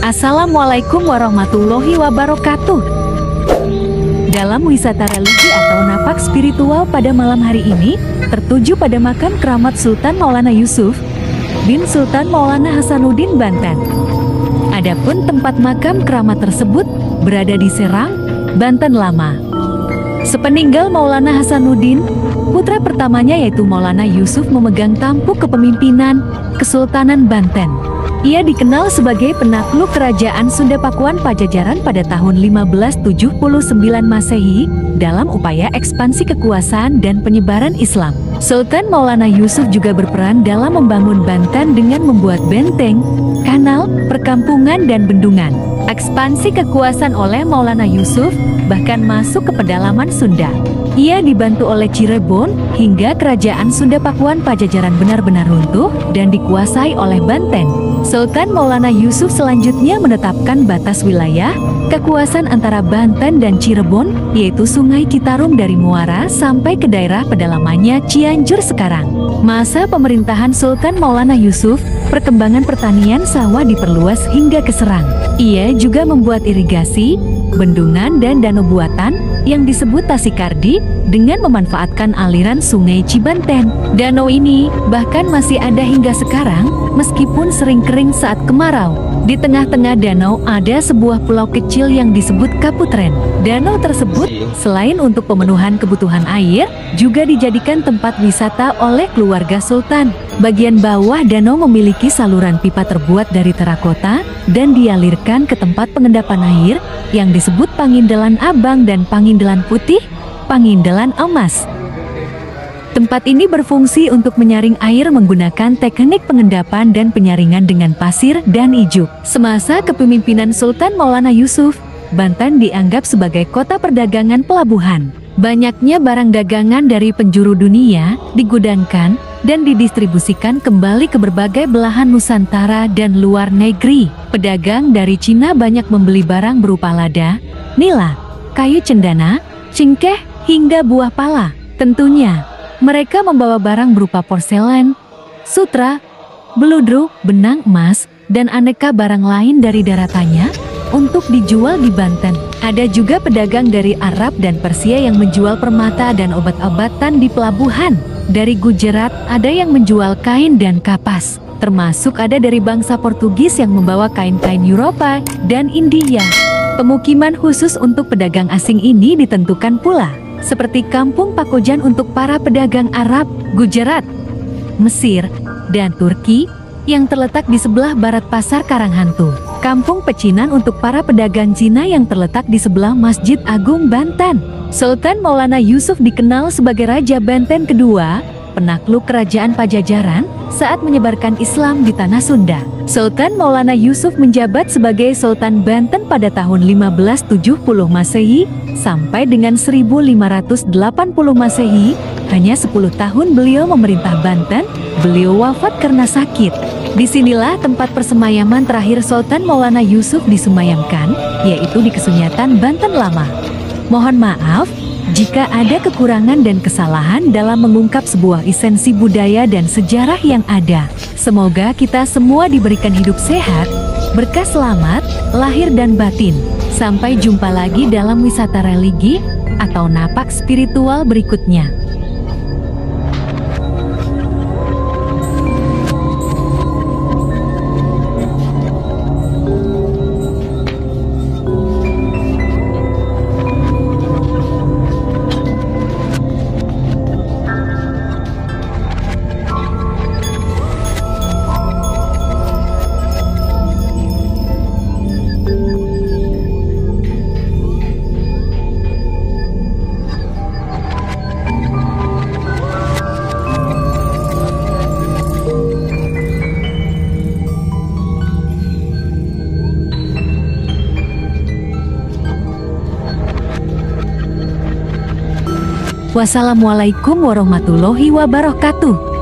Assalamualaikum warahmatullahi wabarakatuh. Dalam wisata religi atau napak spiritual pada malam hari ini, tertuju pada makam keramat Sultan Maulana Yusuf bin Sultan Maulana Hasanuddin Banten. Adapun tempat makam keramat tersebut berada di Serang, Banten Lama. Sepeninggal Maulana Hasanuddin, putra pertamanya yaitu Maulana Yusuf memegang tampuk kepemimpinan Kesultanan Banten. Ia dikenal sebagai penakluk kerajaan Sunda Pakuan Pajajaran pada tahun 1579 Masehi dalam upaya ekspansi kekuasaan dan penyebaran Islam. Sultan Maulana Yusuf juga berperan dalam membangun Banten dengan membuat benteng, kanal, perkampungan dan bendungan. Ekspansi kekuasaan oleh Maulana Yusuf bahkan masuk ke pedalaman Sunda. Ia dibantu oleh Cirebon hingga kerajaan Sunda Pakuan Pajajaran benar-benar runtuh dan dikuasai oleh Banten. Sultan Maulana Yusuf selanjutnya menetapkan batas wilayah kekuasaan antara Banten dan Cirebon, yaitu Sungai Citarum dari Muara sampai ke daerah pedalamannya Cianjur sekarang. Masa pemerintahan Sultan Maulana Yusuf, perkembangan pertanian sawah diperluas hingga ke Serang. Ia juga membuat irigasi, bendungan dan danau buatan yang disebut Tasikardi dengan memanfaatkan aliran sungai Cibanten. Danau ini bahkan masih ada hingga sekarang meskipun sering kering saat kemarau. Di tengah-tengah danau ada sebuah pulau kecil yang disebut Kaputren. Danau tersebut selain untuk pemenuhan kebutuhan air, juga dijadikan tempat wisata oleh keluarga Sultan. Bagian bawah danau memiliki saluran pipa terbuat dari terakota dan dialirkan ke tempat pengendapan air yang disebut Pangindelan Abang dan Pangindelan Putih, Pangindelan Emas. Tempat ini berfungsi untuk menyaring air menggunakan teknik pengendapan dan penyaringan dengan pasir dan ijuk. Semasa kepemimpinan Sultan Maulana Yusuf, Banten dianggap sebagai kota perdagangan pelabuhan. Banyaknya barang dagangan dari penjuru dunia digudangkan dan didistribusikan kembali ke berbagai belahan Nusantara dan luar negeri. Pedagang dari Cina banyak membeli barang berupa lada, nila, kayu cendana, cengkeh, hingga buah pala. Tentunya, mereka membawa barang berupa porselen, sutra, beludru, benang emas, dan aneka barang lain dari daratannya untuk dijual di Banten. Ada juga pedagang dari Arab dan Persia yang menjual permata dan obat-obatan di pelabuhan. Dari Gujarat ada yang menjual kain dan kapas. Termasuk ada dari bangsa Portugis yang membawa kain-kain Eropa dan India. Pemukiman khusus untuk pedagang asing ini ditentukan pula, seperti Kampung Pakojan untuk para pedagang Arab, Gujarat, Mesir, dan Turki yang terletak di sebelah barat Pasar Karanghantu. Kampung Pecinan untuk para pedagang Cina yang terletak di sebelah Masjid Agung Banten. Sultan Maulana Yusuf dikenal sebagai Raja Banten kedua, penakluk kerajaan Pajajaran saat menyebarkan Islam di tanah Sunda. Sultan Maulana Yusuf menjabat sebagai Sultan Banten pada tahun 1570 Masehi sampai dengan 1580 Masehi. Hanya 10 tahun beliau memerintah Banten, beliau wafat karena sakit. Disinilah tempat persemayaman terakhir Sultan Maulana Yusuf disemayamkan, yaitu di Kesunyatan Banten Lama. Mohon maaf jika ada kekurangan dan kesalahan dalam mengungkap sebuah esensi budaya dan sejarah yang ada. Semoga kita semua diberikan hidup sehat, berkah selamat, lahir dan batin. Sampai jumpa lagi dalam wisata religi atau napak spiritual berikutnya. Wassalamualaikum warahmatullahi wabarakatuh.